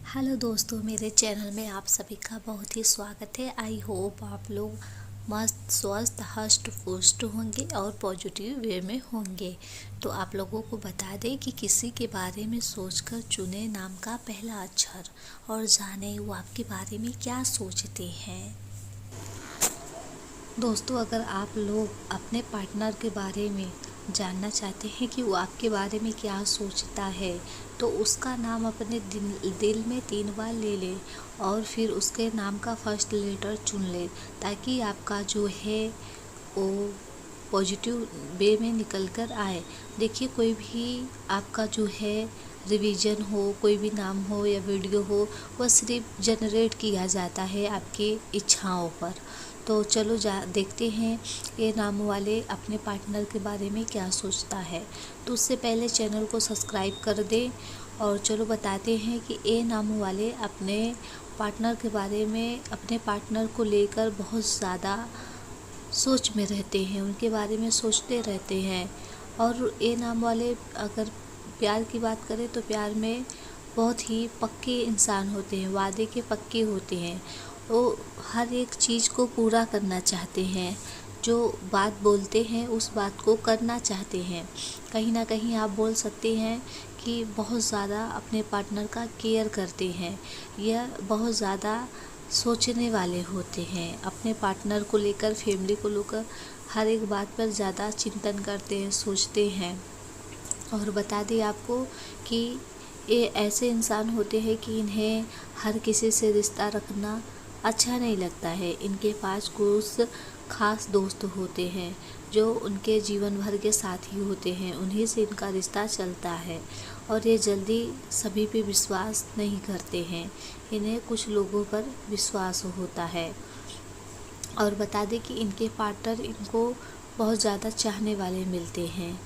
Hello दोस्तों, मेरे channel में आप सभी का बहुत ही स्वागत है। आई होप आप लोग मस्त स्वस्थ हष्ट पुष्ट होंगे और पॉजिटिव वे में होंगे। तो आप लोगों को बता दें कि किसी के बारे में सोचकर चुने नाम का पहला अक्षर और जाने वो आपके बारे में क्या सोचते हैं। दोस्तों, अगर आप लोग अपने पार्टनर के बारे में जानना चाहते हैं कि वो आपके बारे में क्या सोचता है, तो उसका नाम अपने दिल में 3 बार ले लें और फिर उसके नाम का फर्स्ट लेटर चुन लें, ताकि आपका जो है वो पॉजिटिव वे में निकल कर आए। देखिए, कोई भी आपका जो है रिवीजन हो, कोई भी नाम हो या वीडियो हो, वह सिर्फ जनरेट किया जाता है आपकी इच्छाओं पर। तो चलो देखते हैं ये नाम वाले अपने पार्टनर के बारे में क्या सोचता है। तो उससे पहले चैनल को सब्सक्राइब कर दें और चलो बताते हैं कि ये नाम वाले अपने पार्टनर के बारे में, अपने पार्टनर को लेकर बहुत ज़्यादा सोच में रहते हैं, उनके बारे में सोचते रहते हैं। और ये नाम वाले अगर प्यार की बात करें तो प्यार में बहुत ही पक्के इंसान होते हैं, वादे के पक्के होते हैं। वो हर एक चीज़ को पूरा करना चाहते हैं, जो बात बोलते हैं उस बात को करना चाहते हैं। कहीं ना कहीं आप बोल सकते हैं कि बहुत ज़्यादा अपने पार्टनर का केयर करते हैं, यह बहुत ज़्यादा सोचने वाले होते हैं। अपने पार्टनर को लेकर, फैमिली को लेकर हर एक बात पर ज़्यादा चिंतन करते हैं, सोचते हैं। और बता दें आपको कि ये ऐसे इंसान होते हैं कि इन्हें हर किसी से रिश्ता रखना अच्छा नहीं लगता है। इनके पास कुछ खास दोस्त होते हैं जो उनके जीवन भर के साथी होते हैं, उन्हीं से इनका रिश्ता चलता है। और ये जल्दी सभी पे विश्वास नहीं करते हैं, इन्हें कुछ लोगों पर विश्वास होता है। और बता दें कि इनके पार्टनर इनको बहुत ज़्यादा चाहने वाले मिलते हैं,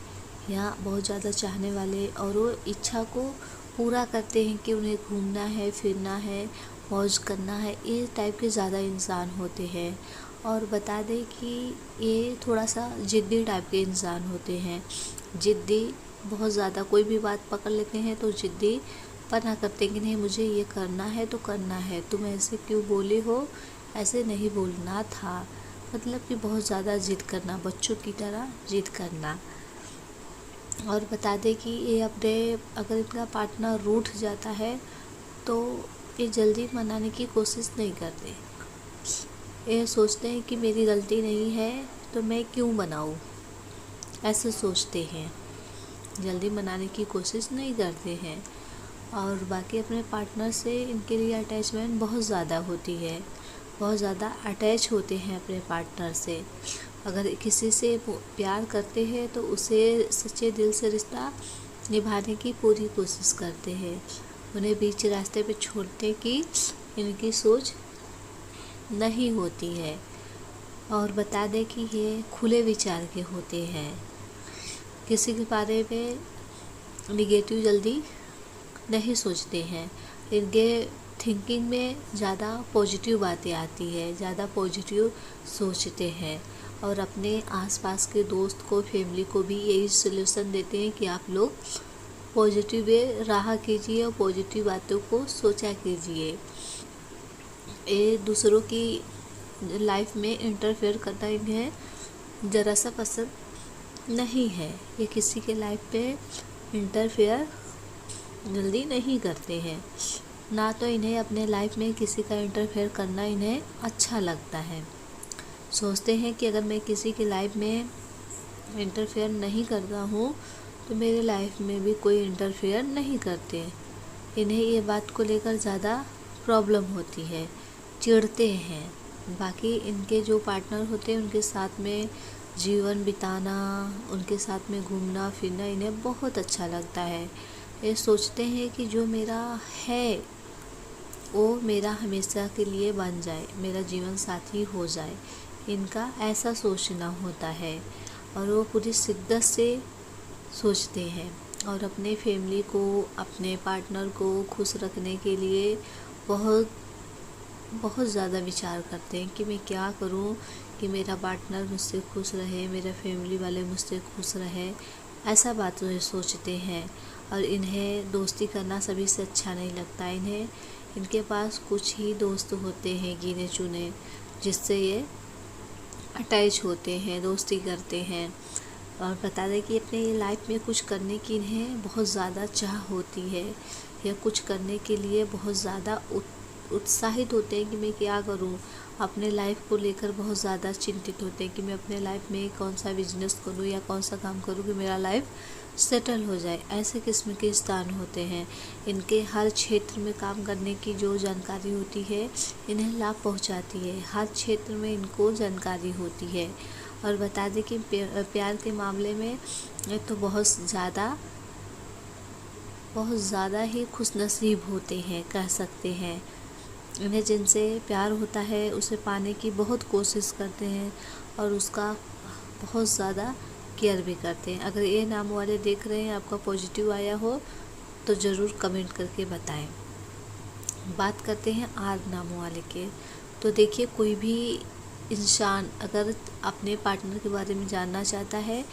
या बहुत ज़्यादा चाहने वाले, और वो इच्छा को पूरा करते हैं कि उन्हें घूमना है, फिरना है, मौज करना है। ये टाइप के ज़्यादा इंसान होते हैं। और बता दें कि ये थोड़ा सा ज़िद्दी टाइप के इंसान होते हैं, ज़िद्दी बहुत ज़्यादा। कोई भी बात पकड़ लेते हैं तो ज़िद्दी पना करते हैं कि नहीं, मुझे ये करना है तो करना है, तुम ऐसे क्यों बोले हो, ऐसे नहीं बोलना था। मतलब कि बहुत ज़्यादा ज़िद करना, बच्चों की तरह ज़िद करना। और बता दें कि ये अपने, अगर इनका पार्टनर रूठ जाता है तो ये जल्दी मनाने की कोशिश नहीं करते। ये सोचते हैं कि मेरी गलती नहीं है तो मैं क्यों मनाऊं, ऐसे सोचते हैं, जल्दी मनाने की कोशिश नहीं करते हैं। और बाकी अपने पार्टनर से इनके लिए अटैचमेंट बहुत ज़्यादा होती है, बहुत ज़्यादा अटैच होते हैं अपने पार्टनर से। अगर किसी से प्यार करते हैं तो उसे सच्चे दिल से रिश्ता निभाने की पूरी कोशिश करते हैं। उन्हें बीच रास्ते पे छोड़ने की इनकी सोच नहीं होती है। और बता दें कि ये खुले विचार के होते हैं, किसी के बारे में निगेटिव जल्दी नहीं सोचते हैं। इनके थिंकिंग में ज़्यादा पॉजिटिव बातें आती है, ज़्यादा पॉजिटिव सोचते हैं। और अपने आसपास के दोस्त को, फैमिली को भी यही सल्यूशन देते हैं कि आप लोग पॉजिटिव वे रहा कीजिए और पॉजिटिव बातों को सोचा कीजिए। ये दूसरों की लाइफ में इंटरफेयर करना इन्हें ज़रा सा पसंद नहीं है। ये किसी के लाइफ पे इंटरफेयर जल्दी नहीं करते हैं, ना तो इन्हें अपने लाइफ में किसी का इंटरफेयर करना इन्हें अच्छा लगता है। सोचते हैं कि अगर मैं किसी की लाइफ में इंटरफेयर नहीं करता हूँ तो मेरे लाइफ में भी कोई इंटरफेयर नहीं करते। इन्हें ये बात को लेकर ज़्यादा प्रॉब्लम होती है, चिढ़ते हैं। बाकी इनके जो पार्टनर होते हैं उनके साथ में जीवन बिताना, उनके साथ में घूमना फिरना इन्हें बहुत अच्छा लगता है। ये सोचते हैं कि जो मेरा है वो मेरा हमेशा के लिए बन जाए, मेरा जीवन साथी हो जाए, इनका ऐसा सोचना होता है। और वो पूरी शिद्दत से सोचते हैं और अपने फैमिली को, अपने पार्टनर को खुश रखने के लिए बहुत बहुत ज़्यादा विचार करते हैं कि मैं क्या करूं कि मेरा पार्टनर मुझसे खुश रहे, मेरा फैमिली वाले मुझसे खुश रहे, ऐसा बात वो सोचते हैं। और इन्हें दोस्ती करना सभी से अच्छा नहीं लगता। इनके पास कुछ ही दोस्त होते हैं गिने चुने, जिससे ये अटैच होते हैं, दोस्ती करते हैं। और बता दें कि अपने लाइफ में कुछ करने की इन्हें बहुत ज़्यादा चाह होती है, या कुछ करने के लिए बहुत ज़्यादा उत्साहित होते हैं कि मैं क्या करूं। अपने लाइफ को लेकर बहुत ज़्यादा चिंतित होते हैं कि मैं अपने लाइफ में कौन सा बिजनेस करूं या कौन सा काम करूं कि मेरा लाइफ सेटल हो जाए। ऐसे किस्म के स्थान होते हैं। इनके हर क्षेत्र में काम करने की जो जानकारी होती है इन्हें लाभ पहुंचाती है। हर क्षेत्र में इनको जानकारी होती है। और बता दें कि प्यार के मामले में तो बहुत ज़्यादा ही खुशनसीब होते हैं, कह सकते हैं। इन्हें जिनसे प्यार होता है उसे पाने की बहुत कोशिश करते हैं और उसका बहुत ज़्यादा केयर भी करते हैं। अगर ये नाम वाले देख रहे हैं, आपका पॉजिटिव आया हो तो ज़रूर कमेंट करके बताएं। बात करते हैं आर नाम वाले के। तो देखिए, कोई भी इंसान अगर अपने पार्टनर के बारे में जानना चाहता है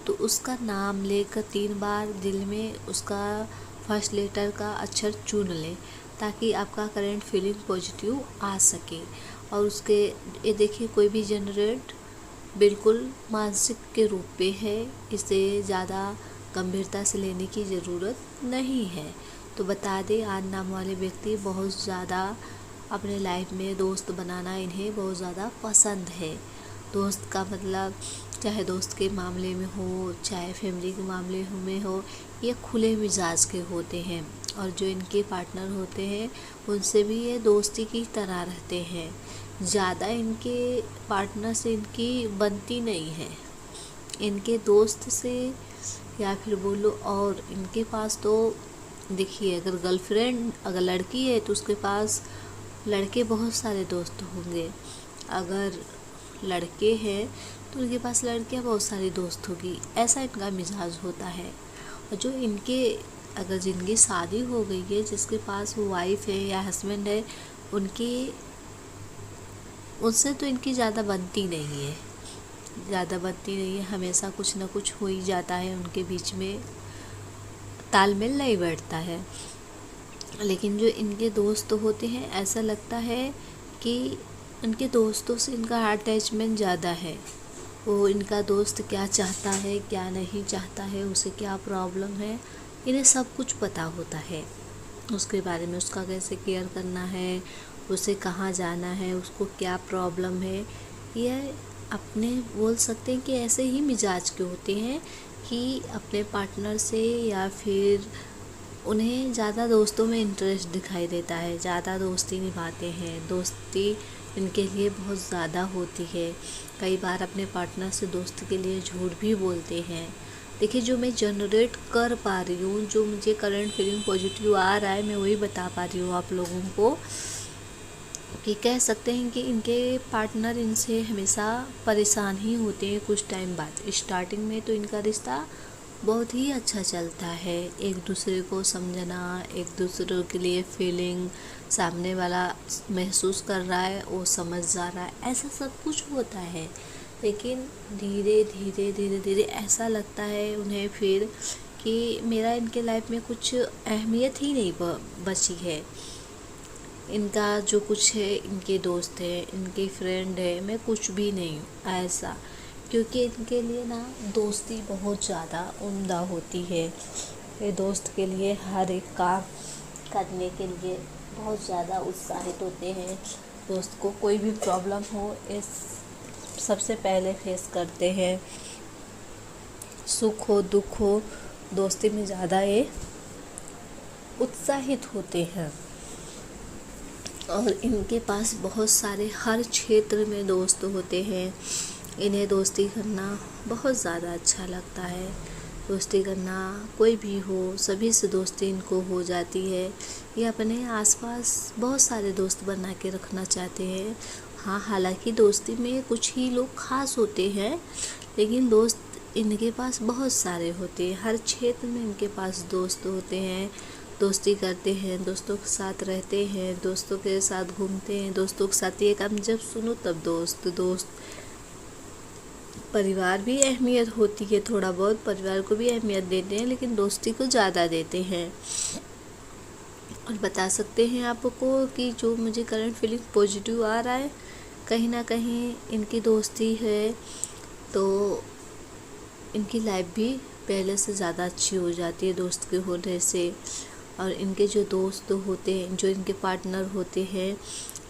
तो उसका नाम लेकर 3 बार दिल में उसका फर्स्ट लेटर का अक्षर चुन लें, ताकि आपका करंट फीलिंग पॉजिटिव आ सके। और उसके ये देखिए, कोई भी जनरेट बिल्कुल मानसिक के रूप में है, इसे ज़्यादा गंभीरता से लेने की ज़रूरत नहीं है। तो बता दें, आर नाम वाले व्यक्ति बहुत ज़्यादा अपने लाइफ में दोस्त बनाना इन्हें बहुत ज़्यादा पसंद है। दोस्त का मतलब चाहे दोस्त के मामले में हो, चाहे फैमिली के मामले में हो, ये खुले मिजाज के होते हैं। और जो इनके पार्टनर होते हैं उनसे भी ये दोस्ती की तरह रहते हैं। ज़्यादा इनके पार्टनर से इनकी बनती नहीं है, इनके दोस्त से या फिर बोलो। और इनके पास तो देखिए, अगर गर्लफ्रेंड अगर लड़की है तो उसके पास लड़के बहुत सारे दोस्त होंगे। अगर लड़के हैं तो उनके पास लड़कियां बहुत सारी दोस्त होगी। ऐसा इनका मिजाज होता है। और जो इनके अगर जिनकी शादी हो गई है, जिसके पास वाइफ है या हस्बैंड है, उनसे तो इनकी ज़्यादा बनती नहीं है। हमेशा कुछ ना कुछ हो ही जाता है, उनके बीच में तालमेल नहीं बैठता है। लेकिन जो इनके दोस्त होते हैं, ऐसा लगता है कि इनके दोस्तों से इनका अटैचमेंट ज़्यादा है। वो इनका दोस्त क्या चाहता है, क्या नहीं चाहता है, उसे क्या प्रॉब्लम है, इन्हें सब कुछ पता होता है उसके बारे में। उसका कैसे केयर करना है, उसे कहाँ जाना है, उसको क्या प्रॉब्लम है। ये अपने बोल सकते हैं कि ऐसे ही मिजाज के होते हैं कि अपने पार्टनर से या फिर उन्हें ज़्यादा दोस्तों में इंटरेस्ट दिखाई देता है, ज़्यादा दोस्ती निभाते हैं। दोस्ती इनके लिए बहुत ज़्यादा होती है। कई बार अपने पार्टनर से दोस्ती के लिए झूठ भी बोलते हैं। देखिए, जो मैं जनरेट कर पा रही हूँ, जो मुझे करंट फीलिंग पॉजिटिव आ रहा है, मैं वही बता पा रही हूँ आप लोगों को। कि कह सकते हैं कि इनके पार्टनर इनसे हमेशा परेशान ही होते हैं कुछ टाइम बाद। स्टार्टिंग में तो इनका रिश्ता बहुत ही अच्छा चलता है, एक दूसरे को समझना, एक दूसरे के लिए फीलिंग सामने वाला महसूस कर रहा है, वो समझ जा रहा है, ऐसा सब कुछ होता है। लेकिन धीरे धीरे ऐसा लगता है उन्हें फिर कि मेरा इनके लाइफ में कुछ अहमियत ही नहीं बची है। इनका जो कुछ है, इनके दोस्त है, इनके फ्रेंड है, मैं कुछ भी नहीं हूँ, ऐसा। क्योंकि इनके लिए ना दोस्ती बहुत ज़्यादा उम्दा होती है। ये दोस्त के लिए हर एक काम करने के लिए बहुत ज़्यादा उत्साहित होते हैं। दोस्त को कोई भी प्रॉब्लम हो, इस सबसे पहले फेस करते हैं। सुख हो दुख हो, दोस्ती में ज़्यादा ये उत्साहित होते हैं। और इनके पास बहुत सारे हर क्षेत्र में दोस्त होते हैं। इन्हें दोस्ती करना बहुत ज़्यादा अच्छा लगता है। दोस्ती करना कोई भी हो, सभी से दोस्ती इनको हो जाती है। ये अपने आसपास बहुत सारे दोस्त बना के रखना चाहते हैं। हाँ, हालांकि दोस्ती में कुछ ही लोग खास होते हैं, लेकिन दोस्त इनके पास बहुत सारे होते हैं। हर क्षेत्र में इनके पास दोस्त होते हैं। दोस्ती करते हैं, दोस्तों के साथ रहते हैं, दोस्तों के साथ घूमते हैं, दोस्तों के साथ ये काम जब सुनो तब दोस्त परिवार भी अहमियत होती है, थोड़ा बहुत परिवार को भी अहमियत देते हैं, लेकिन दोस्ती को ज़्यादा देते हैं। और बता सकते हैं आपको कि जो मुझे करंट फीलिंग पॉजिटिव आ रहा है, कहीं ना कहीं इनकी दोस्ती है तो इनकी लाइफ भी पहले से ज़्यादा अच्छी हो जाती है दोस्त के होने से। और इनके जो दोस्त होते हैं, जो इनके पार्टनर होते हैं,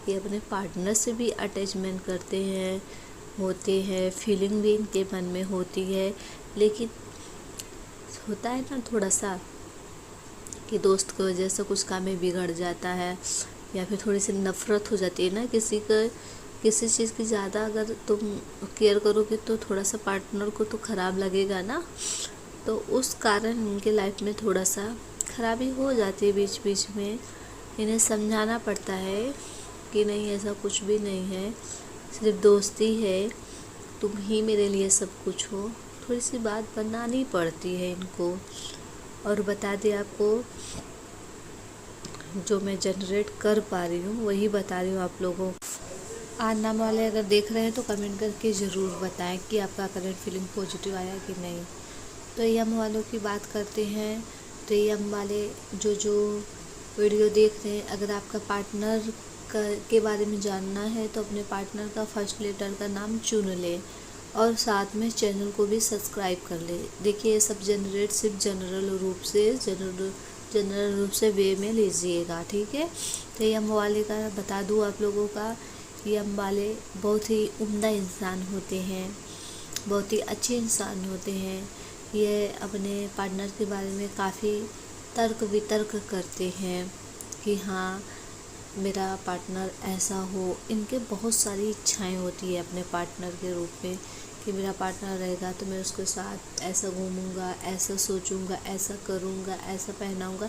ये अपने पार्टनर से भी अटैचमेंट करते हैं, फीलिंग भी इनके मन में होती है। लेकिन होता है ना थोड़ा सा कि दोस्त की वजह से कुछ काम में बिगड़ जाता है, या फिर थोड़ी सी नफ़रत हो जाती है ना किसी चीज़ की ज़्यादा अगर तुम केयर करोगे तो थोड़ा सा पार्टनर को तो ख़राब लगेगा ना। तो उस कारण इनके लाइफ में थोड़ा सा खराबी हो जाती है बीच बीच में। इन्हें समझाना पड़ता है कि नहीं, ऐसा कुछ भी नहीं है, सिर्फ दोस्ती है, तुम ही मेरे लिए सब कुछ हो। थोड़ी सी बात बनानी पड़ती है इनको। और बता दें आपको, जो मैं जनरेट कर पा रही हूँ वही बता रही हूँ आप लोगों को। आज नाम वाले अगर देख रहे हैं तो कमेंट करके ज़रूर बताएं कि आपका करंट फीलिंग पॉजिटिव आया कि नहीं। तो यम वालों की बात करते हैं। तो यम वाले जो वीडियो देख रहे हैं, अगर आपका पार्टनर के बारे में जानना है तो अपने पार्टनर का फर्स्ट लेटर का नाम चुन ले और साथ में चैनल को भी सब्सक्राइब कर ले। देखिए, ये सब जनरेट सिर्फ जनरल रूप से वे में लीजिएगा, ठीक है। तो यम वाले का बता दूँ आप लोगों का, यम वाले बहुत ही उम्दा इंसान होते हैं, बहुत ही अच्छे इंसान होते हैं। ये अपने पार्टनर के बारे में काफ़ी तर्क वितर्क करते हैं कि हाँ मेरा पार्टनर ऐसा हो। इनके बहुत सारी इच्छाएं होती है अपने पार्टनर के रूप में कि मेरा पार्टनर रहेगा तो मैं उसके साथ ऐसा घूमूंगा, ऐसा सोचूंगा, ऐसा करूंगा, ऐसा पहनाऊंगा।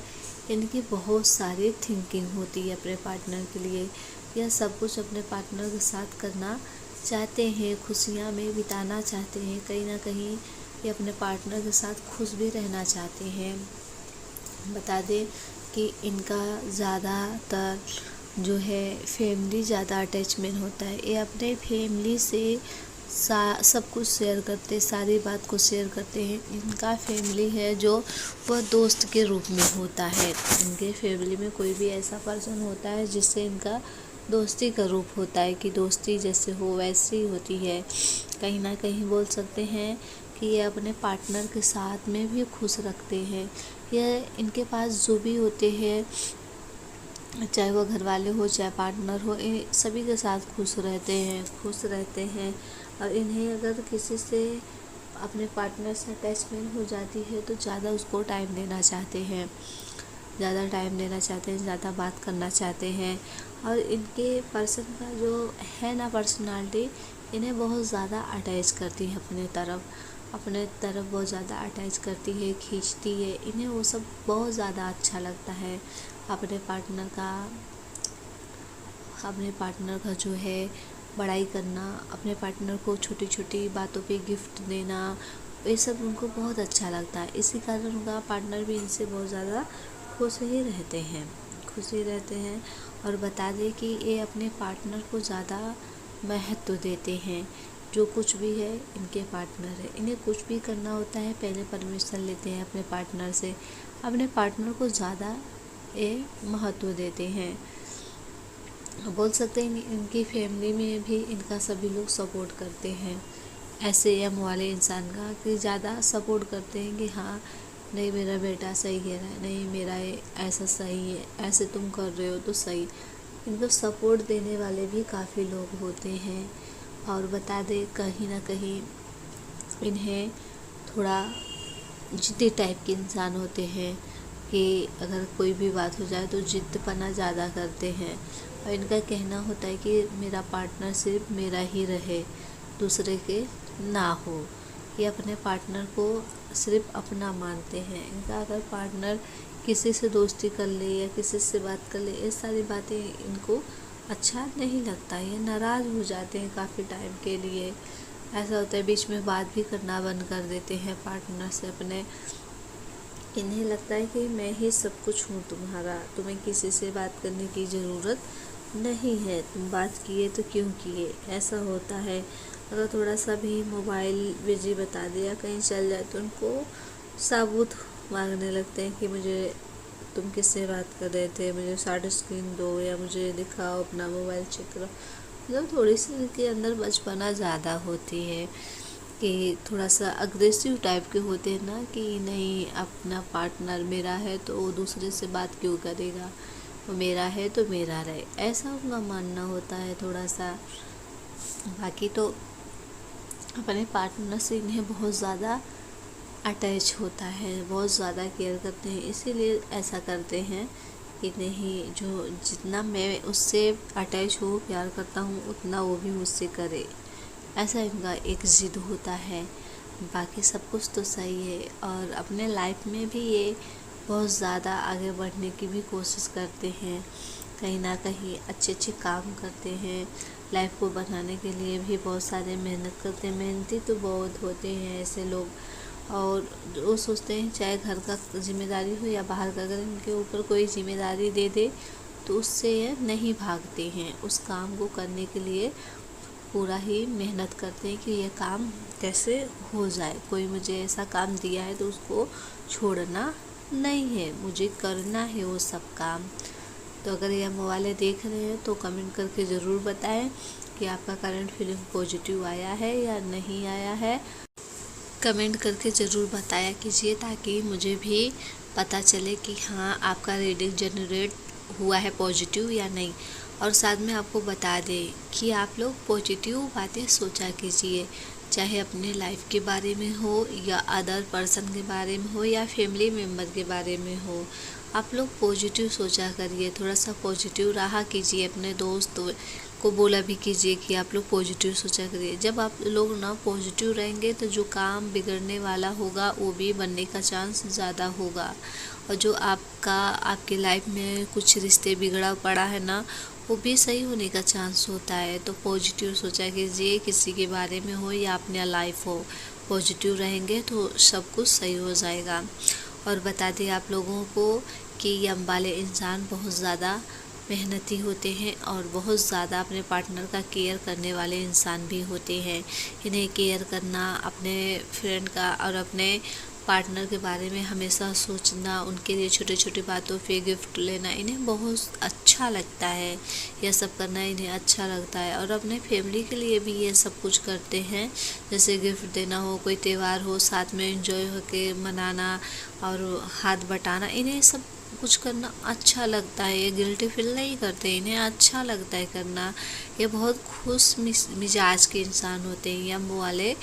इनकी बहुत सारी थिंकिंग होती है अपने पार्टनर के लिए। यह सब कुछ अपने पार्टनर के साथ करना चाहते हैं, खुशियाँ में बिताना चाहते हैं। कहीं ना कहीं ये अपने पार्टनर के साथ खुश भी रहना चाहते हैं। बता दें कि इनका ज़्यादातर जो है फैमिली ज़्यादा अटैचमेंट होता है। ये अपने फैमिली से सब कुछ शेयर करते, सारी बात को शेयर करते हैं। इनका फैमिली है जो वह दोस्त के रूप में होता है। इनके फैमिली में कोई भी ऐसा पर्सन होता है जिससे इनका दोस्ती का रूप होता है कि दोस्ती जैसे हो वैसी होती है। कहीं ना कहीं बोल सकते हैं कि ये अपने पार्टनर के साथ में भी खुश रखते हैं। यह इनके पास जो भी होते हैं, चाहे वो घर वाले हो चाहे पार्टनर हो, इन सभी के साथ खुश रहते हैं। और इन्हें अगर किसी से अपने पार्टनर से अटैचमेंट हो जाती है तो ज़्यादा उसको टाइम देना चाहते हैं, ज़्यादा बात करना चाहते हैं। और इनके पर्सन का जो है ना पर्सनालिटी, इन्हें बहुत ज़्यादा अटैच करती है अपने तरफ बहुत ज़्यादा अटैच करती है, खींचती है। इन्हें वो सब बहुत ज़्यादा अच्छा लगता है। अपने पार्टनर का जो है बड़ाई करना, अपने पार्टनर को छोटी छोटी बातों पे गिफ्ट देना, ये सब उनको बहुत अच्छा लगता है। इसी कारण उनका पार्टनर भी इनसे बहुत ज़्यादा खुश ही रहते हैं। और बता दें कि ये अपने पार्टनर को ज़्यादा महत्व देते हैं। जो कुछ भी है इनके पार्टनर है, इन्हें कुछ भी करना होता है पहले परमिशन लेते हैं अपने पार्टनर से। अपने पार्टनर को ज़्यादा ये महत्व देते हैं। बोल सकते हैं इनकी फैमिली में भी इनका सभी लोग सपोर्ट करते हैं। ऐसे एम वाले इंसान का कि ज़्यादा सपोर्ट करते हैं कि हाँ नहीं मेरा बेटा सही कह रहा है, नहीं मेरा ऐसा सही है, ऐसे तुम कर रहे हो तो सही। इनको सपोर्ट देने वाले भी काफ़ी लोग होते हैं। और बता दें कहीं ना कहीं इन्हें थोड़ा जिद्दी टाइप के इंसान होते हैं कि अगर कोई भी बात हो जाए तो जिद्दपना ज़्यादा करते हैं। और इनका कहना होता है कि मेरा पार्टनर सिर्फ मेरा ही रहे, दूसरे के ना हो। ये अपने पार्टनर को सिर्फ अपना मानते हैं। इनका अगर पार्टनर किसी से दोस्ती कर ले या किसी से बात कर ले, ये सारी बातें इनको अच्छा नहीं लगता। ये नाराज़ हो जाते हैं काफ़ी टाइम के लिए। ऐसा होता है बीच में बात भी करना बंद कर देते हैं पार्टनर से अपने। इन्हें लगता है कि मैं ही सब कुछ हूँ तुम्हारा, तुम्हें किसी से बात करने की ज़रूरत नहीं है, तुम बात किए तो क्यों किए, ऐसा होता है। अगर थोड़ा सा भी मोबाइल बिजी बता दिया, कहीं चल जाए, तो उनको सबूत मांगने लगते हैं कि मुझे तुम किससे बात कर रहे थे, मुझे साइड स्क्रीन दो या मुझे दिखाओ, अपना मोबाइल चेक करो। मतलब थोड़ी सी इनके अंदर बचपना ज़्यादा होती है कि थोड़ा सा अग्रेसिव टाइप के होते हैं ना, कि नहीं अपना पार्टनर मेरा है तो वो दूसरे से बात क्यों करेगा, वो मेरा है तो मेरा रहे, ऐसा उनका मानना होता है थोड़ा सा। बाकी तो अपने पार्टनर से इन्हें बहुत ज़्यादा अटैच होता है, बहुत ज़्यादा केयर करते हैं, इसीलिए ऐसा करते हैं कि नहीं, जो जितना मैं उससे अटैच हूँ, प्यार करता हूँ, उतना वो भी मुझसे करे, ऐसा इनका एक ज़िद होता है। बाकी सब कुछ तो सही है, और अपने लाइफ में भी ये बहुत ज़्यादा आगे बढ़ने की भी कोशिश करते हैं, कहीं ना कहीं अच्छे अच्छे काम करते हैं, लाइफ को बनाने के लिए भी बहुत सारे मेहनत करते हैं। मेहनती तो बहुत होते हैं ऐसे लोग, और वो सोचते हैं चाहे घर का जिम्मेदारी हो या बाहर का, अगर इनके ऊपर कोई जिम्मेदारी दे दे तो उससे ये नहीं भागते हैं, उस काम को करने के लिए पूरा ही मेहनत करते हैं कि ये काम कैसे हो जाए। कोई मुझे ऐसा काम दिया है तो उसको छोड़ना नहीं है, मुझे करना है वो सब काम। तो अगर ये मोबाइल देख रहे हैं तो कमेंट करके ज़रूर बताएं कि आपका करंट फीलिंग पॉजिटिव आया है या नहीं आया है। कमेंट करके ज़रूर बताया कीजिए ताकि मुझे भी पता चले कि हाँ आपका रीडिंग जनरेट हुआ है पॉजिटिव या नहीं। और साथ में आपको बता दें कि आप लोग पॉजिटिव बातें सोचा कीजिए, चाहे अपने लाइफ के बारे में हो या अदर पर्सन के बारे में हो या फैमिली मेम्बर के बारे में हो, आप लोग पॉजिटिव सोचा करिए, थोड़ा सा पॉजिटिव रहा कीजिए। अपने दोस्त को बोला भी कीजिए कि आप लोग पॉजिटिव सोचा करिए। जब आप लोग ना पॉजिटिव रहेंगे तो जो काम बिगड़ने वाला होगा वो भी बनने का चांस ज़्यादा होगा, और जो आपके लाइफ में कुछ रिश्ते बिगड़ा पड़ा है ना, वो भी सही होने का चांस होता है। तो पॉजिटिव सोचा कीजिए, किसी के बारे में हो या अपना लाइफ हो, पॉजिटिव रहेंगे तो सब कुछ सही हो जाएगा। और बता दें आप लोगों को कि ये वाले इंसान बहुत ज़्यादा मेहनती होते हैं और बहुत ज़्यादा अपने पार्टनर का केयर करने वाले इंसान भी होते हैं। इन्हें केयर करना, अपने फ्रेंड का और अपने पार्टनर के बारे में हमेशा सोचना, उनके लिए छोटी छोटी बातों पे गिफ्ट लेना इन्हें बहुत अच्छा लगता है। यह सब करना इन्हें अच्छा लगता है, और अपने फैमिली के लिए भी ये सब कुछ करते हैं, जैसे गिफ्ट देना हो, कोई त्यौहार हो, साथ में एंजॉय होके मनाना और हाथ बटाना, इन्हें सब कुछ करना अच्छा लगता है। ये गिल्टी फील नहीं करते, इन्हें अच्छा लगता है करना। ये बहुत खुश मिजाज के इंसान होते हैं। यम वाले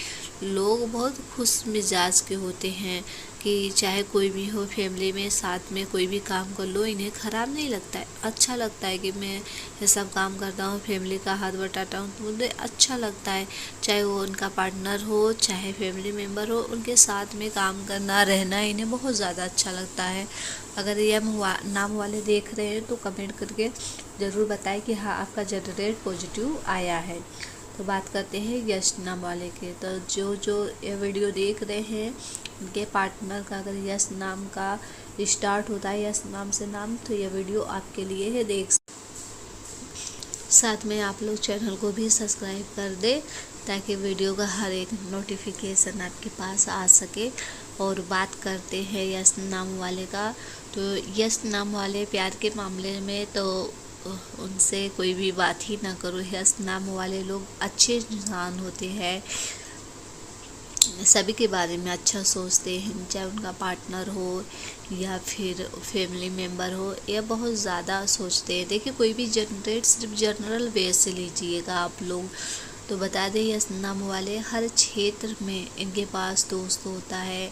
लोग बहुत खुश मिजाज के होते हैं कि चाहे कोई भी हो, फैमिली में साथ में कोई भी काम कर लो, इन्हें ख़राब नहीं लगता है, अच्छा लगता है कि मैं ये सब काम करता हूँ, फैमिली का हाथ बटाता हूँ, तो मुझे अच्छा लगता है। चाहे वो उनका पार्टनर हो, चाहे फैमिली मेम्बर हो, उनके साथ में काम करना, रहना इन्हें बहुत ज़्यादा अच्छा लगता है। अगर ये नाम वाले देख रहे हैं तो कमेंट करके ज़रूर बताएं कि हाँ आपका जनरेट पॉजिटिव आया है। तो बात करते हैं यश नाम वाले के। तो जो ये वीडियो देख रहे हैं, उनके पार्टनर का अगर यश नाम का स्टार्ट होता है, यश नाम से नाम, तो ये वीडियो आपके लिए है, देख। साथ में आप लोग चैनल को भी सब्सक्राइब कर दे ताकि वीडियो का हर एक नोटिफिकेशन आपके पास आ सके। और बात करते हैं यश नाम वाले का। तो यश नाम वाले प्यार के मामले में तो उनसे कोई भी बात ही ना करो। यश नाम वाले लोग अच्छे इंसान होते हैं, सभी के बारे में अच्छा सोचते हैं, चाहे उनका पार्टनर हो या फिर फैमिली मेम्बर हो, या बहुत ज़्यादा सोचते हैं। देखिए कोई भी जनरेट सिर्फ जनरल वे से लीजिएगा आप लोग। तो बता दें यश नाम वाले हर क्षेत्र में इनके पास दोस्त होता है,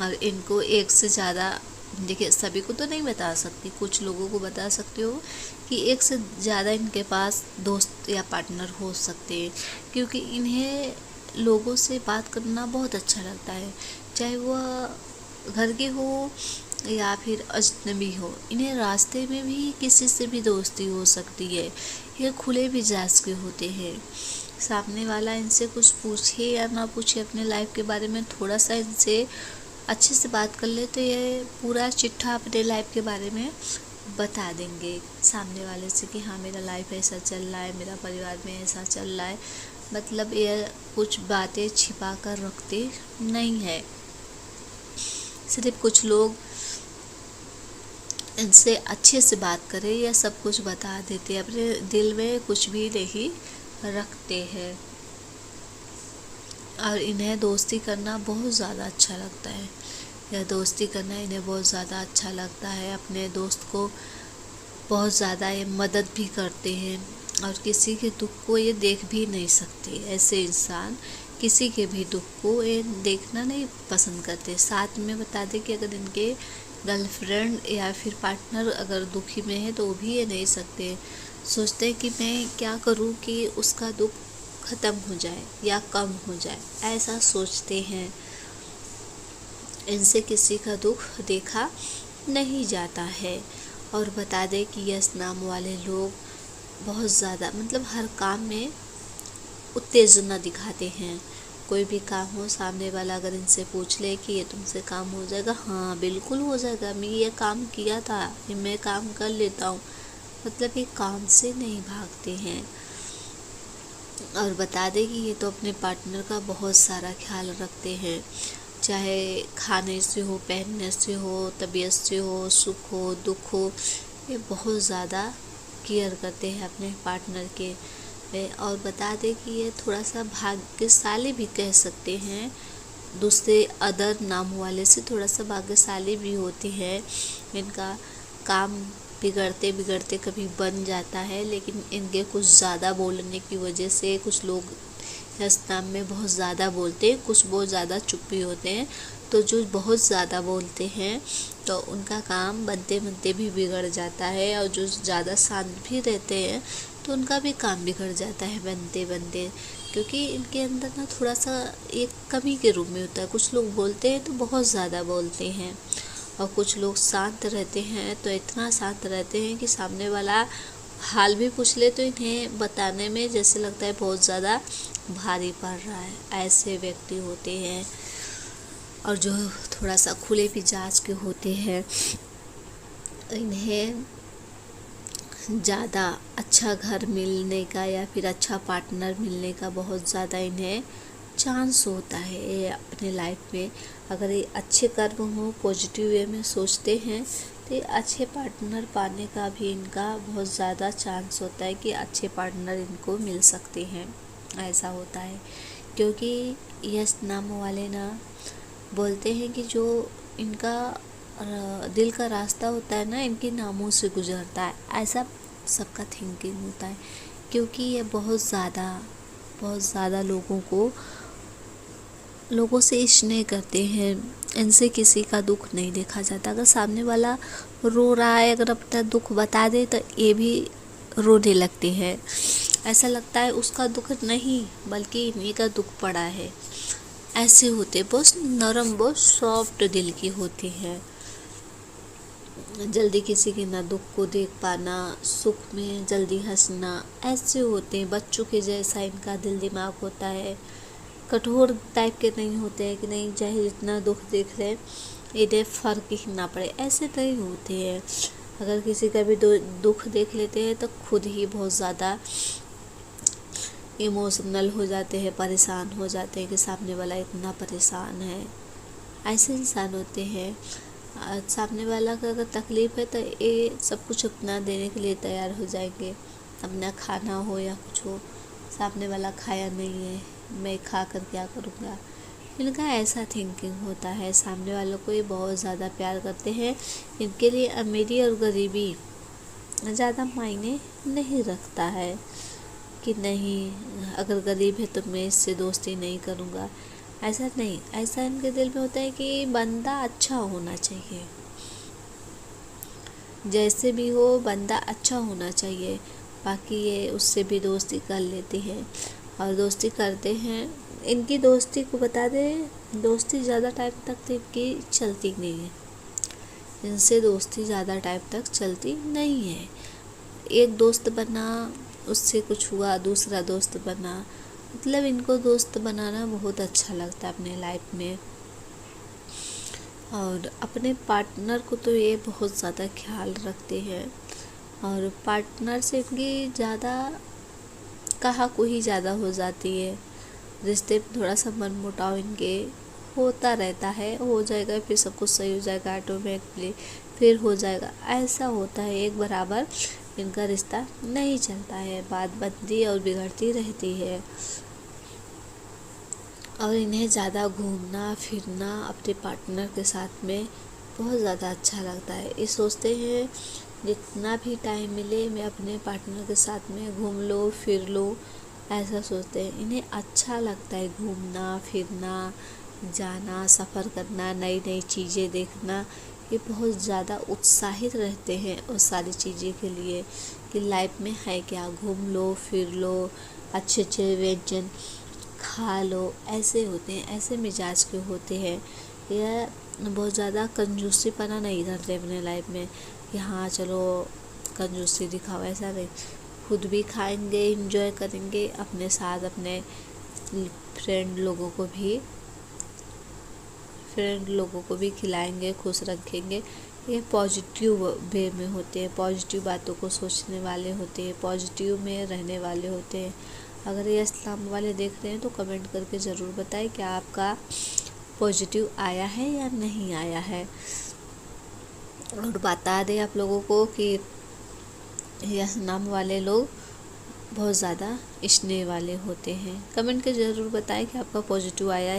और इनको एक से ज़्यादा, देखिए सभी को तो नहीं बता सकती, कुछ लोगों को बता सकती हो कि एक से ज़्यादा इनके पास दोस्त या पार्टनर हो सकते हैं, क्योंकि इन्हें लोगों से बात करना बहुत अच्छा लगता है, चाहे वह घर के हो या फिर अजनबी हो। इन्हें रास्ते में भी किसी से भी दोस्ती हो सकती है। ये खुले मिजाज के होते हैं। सामने वाला इनसे कुछ पूछे या ना पूछे अपने लाइफ के बारे में, थोड़ा सा इनसे अच्छे से बात कर ले तो ये पूरा चिट्ठा अपने लाइफ के बारे में बता देंगे सामने वाले से कि हाँ मेरा लाइफ ऐसा चल रहा है, मेरा परिवार में ऐसा चल रहा है। मतलब ये कुछ बातें छिपा कर रखते नहीं है। सिर्फ कुछ लोग इनसे अच्छे से बात करें या सब कुछ बता देते हैं, अपने दिल में कुछ भी नहीं रखते हैं। और इन्हें दोस्ती करना बहुत ज़्यादा अच्छा लगता है, या दोस्ती करना इन्हें बहुत ज़्यादा अच्छा लगता है। अपने दोस्त को बहुत ज़्यादा ये मदद भी करते हैं, और किसी के दुख को ये देख भी नहीं सकते। ऐसे इंसान किसी के भी दुख को ये देखना नहीं पसंद करते। साथ में बता दें कि अगर इनके गर्लफ्रेंड या फिर पार्टनर अगर दुखी में है तो वो भी ये नहीं सकते। सोचते हैं कि मैं क्या करूं कि उसका दुख ख़त्म हो जाए या कम हो जाए, ऐसा सोचते हैं। इनसे किसी का दुख देखा नहीं जाता है। और बता दें कि यस नाम वाले लोग बहुत ज़्यादा मतलब हर काम में उत्तेजना दिखाते हैं। कोई भी काम हो, सामने वाला अगर इनसे पूछ ले कि ये तुमसे काम हो जाएगा, हाँ बिल्कुल हो जाएगा, मैं ये काम किया था, ये मैं काम कर लेता हूँ। मतलब ये काम से नहीं भागते हैं। और बता दें कि ये तो अपने पार्टनर का बहुत सारा ख्याल रखते हैं, चाहे खाने से हो, पहनने से हो, तबीयत से हो, सुख हो, दुख हो, ये बहुत ज़्यादा केयर करते हैं अपने पार्टनर के। और बता दें कि ये थोड़ा सा भाग्यशाली भी कह सकते हैं, दूसरे अदर नाम वाले से थोड़ा सा भाग्यशाली भी होती है। इनका काम बिगड़ते बिगड़ते कभी बन जाता है, लेकिन इनके कुछ ज़्यादा बोलने की वजह से कुछ लोग इस नाम में बहुत ज़्यादा बोलते हैं, कुछ बहुत ज़्यादा चुप भी होते हैं। तो जो बहुत ज़्यादा बोलते हैं तो उनका काम बनते बनते भी बिगड़ जाता है, और जो ज़्यादा शांत भी रहते हैं तो उनका भी काम बिगड़ जाता है बनते बनते। क्योंकि इनके अंदर ना थोड़ा सा एक कमी के रूप में होता है। कुछ लोग बोलते हैं तो बहुत ज़्यादा बोलते हैं, और कुछ लोग शांत रहते हैं तो इतना शांत रहते हैं कि सामने वाला हाल भी पूछ ले तो इन्हें बताने में जैसे लगता है बहुत ज़्यादा भारी पड़ रहा है। ऐसे व्यक्ति होते हैं। और जो थोड़ा सा खुले मिजाज के होते हैं, इन्हें ज़्यादा अच्छा घर मिलने का या फिर अच्छा पार्टनर मिलने का बहुत ज़्यादा इन्हें चांस होता है। ये अपने लाइफ में अगर ये अच्छे कर्म हो, पॉजिटिव वे में सोचते हैं तो ये अच्छे पार्टनर पाने का भी इनका बहुत ज़्यादा चांस होता है कि अच्छे पार्टनर इनको मिल सकते हैं। ऐसा होता है क्योंकि यस नाम वाले ना बोलते हैं कि जो इनका दिल का रास्ता होता है ना, इनके नामों से गुजरता है, ऐसा सबका थिंकिंग होता है। क्योंकि ये बहुत ज़्यादा लोगों से स्नेह करते हैं। इनसे किसी का दुख नहीं देखा जाता। अगर सामने वाला रो रहा है, अगर अपना दुख बता दे तो ये भी रोने लगते हैं। ऐसा लगता है उसका दुख नहीं बल्कि इन्हीं का दुख पड़ा है। ऐसे होते बहुत नरम, बहुत सॉफ्ट दिल की होती हैं। जल्दी किसी के ना दुख को देख पाना, सुख में जल्दी हंसना, ऐसे होते हैं। बच्चों के जैसा इनका दिल दिमाग होता है। कठोर टाइप के नहीं होते हैं कि नहीं चाहे जितना दुख देख ले इन्हें फ़र्क ही ना पड़े, ऐसे नहीं होते हैं। अगर किसी का भी दुख देख लेते हैं तो खुद ही बहुत ज़्यादा इमोशनल हो जाते हैं, परेशान हो जाते हैं कि सामने वाला इतना परेशान है। ऐसे इंसान होते हैं। सामने वाला का अगर तकलीफ़ है तो ये सब कुछ अपना देने के लिए तैयार हो जाएंगे। अपना खाना हो या कुछ हो, सामने वाला खाया नहीं है, मैं खा कर क्या करूँगा, इनका ऐसा थिंकिंग होता है। सामने वालों को ये बहुत ज़्यादा प्यार करते हैं। इनके लिए अमीरी और गरीबी ज़्यादा मायने नहीं रखता है कि नहीं अगर गरीब है तो मैं इससे दोस्ती नहीं करूँगा, ऐसा नहीं। ऐसा इनके दिल में होता है कि बंदा अच्छा होना चाहिए, जैसे भी हो बंदा अच्छा होना चाहिए। बाकी ये उससे भी दोस्ती कर लेते हैं और दोस्ती करते हैं। इनकी दोस्ती को बता दें, दोस्ती ज़्यादा टाइम तक तो इनकी चलती नहीं है। इनसे दोस्ती ज़्यादा टाइम तक चलती नहीं है। एक दोस्त बना, उससे कुछ हुआ, दूसरा दोस्त बना, मतलब इनको दोस्त बनाना बहुत अच्छा लगता है अपने लाइफ में। और अपने पार्टनर को तो ये बहुत ज़्यादा ख्याल रखते हैं, और पार्टनर से इनकी ज़्यादा कहा-कुही ज़्यादा हो जाती है, रिश्ते में थोड़ा सा मनमुटाव इनके होता रहता है। हो जाएगा, फिर सब कुछ सही हो जाएगा ऑटोमेटिकली, फिर हो जाएगा, ऐसा होता है। एक बराबर इनका रिश्ता नहीं चलता है, बात बनती और बिगड़ती रहती है। और इन्हें ज़्यादा घूमना फिरना अपने पार्टनर के साथ में बहुत ज़्यादा अच्छा लगता है। ये सोचते हैं जितना भी टाइम मिले मैं अपने पार्टनर के साथ में घूम लो फिर लो, ऐसा सोचते हैं। इन्हें अच्छा लगता है घूमना फिरना, जाना, सफ़र करना, नई नई चीज़ें देखना। ये बहुत ज़्यादा उत्साहित रहते हैं उस सारी चीज़ें के लिए कि लाइफ में है क्या, घूम लो फिर लो, अच्छे अच्छे व्यंजन खा लो, ऐसे होते हैं, ऐसे मिजाज के होते हैं। यह बहुत ज़्यादा कंजूसीपना नहीं करते अपने लाइफ में कि हाँ चलो कंजूसी दिखाओ, ऐसा नहीं। खुद भी खाएंगे, इंजॉय करेंगे, अपने साथ अपने फ्रेंड लोगों को भी खिलाएंगे, खुश रखेंगे। ये पॉजिटिव वे में होते हैं, पॉजिटिव बातों को सोचने वाले होते हैं, पॉजिटिव में रहने वाले होते हैं। अगर ये इस्लाम वाले देख रहे हैं तो कमेंट करके ज़रूर बताएं क्या आपका पॉजिटिव आया है या नहीं आया है। और बता दें आप लोगों को कि ये इस्लाम वाले लोग बहुत ज़्यादा स्नेह वाले होते हैं। कमेंट के ज़रूर बताएं कि आपका पॉजिटिव आया है।